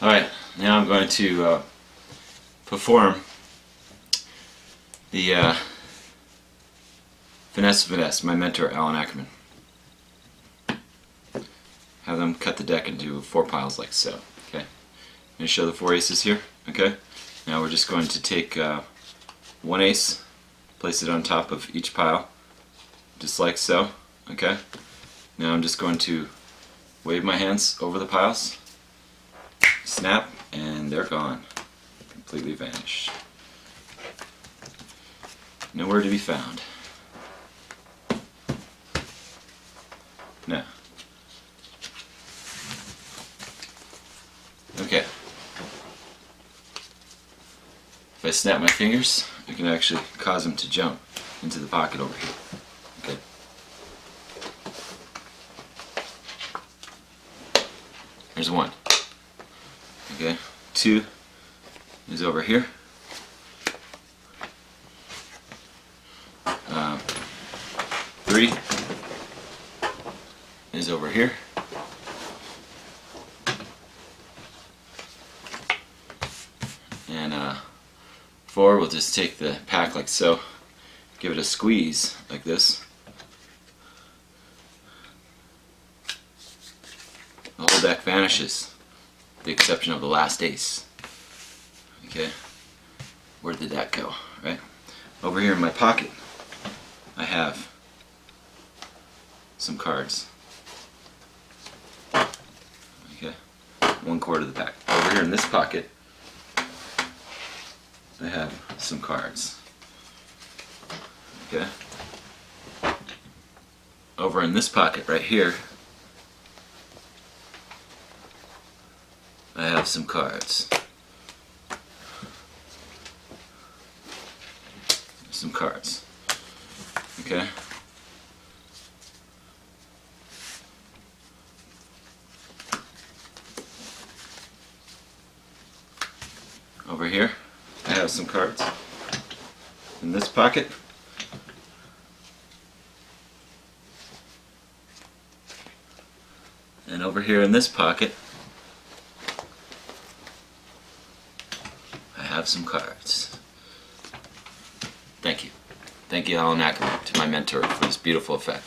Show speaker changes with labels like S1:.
S1: Alright, now I'm going to perform the Finesse the Finessed, my mentor, Allan Ackerman. Have them cut the deck into 4 piles like so. Okay, I'm going to show the 4 aces here. Okay, now we're just going to take 1 ace, place it on top of each pile, just like so. Okay, now I'm just going to wave my hands over the piles, snap, and they're gone. Completely vanished. Nowhere to be found. Now, okay. If I snap my fingers, I can actually cause them to jump into the pocket over here. Okay. There's 1. Okay. 2 is over here. 3 is over here. And 4, we'll just take the pack like so, give it a squeeze like this. The whole deck vanishes, with the exception of the last ace. Okay, where did that go? Right? Over here in my pocket, I have some cards. Okay, 1/4 of the pack. Over here in this pocket, I have some cards. Okay. Over in this pocket right here, I have some cards. Some cards. Okay. Over here, I have some cards. In this pocket, and over here in this pocket, I have some cards. Thank you. Thank you, Allan Ackerman, to my mentor, for this beautiful effect.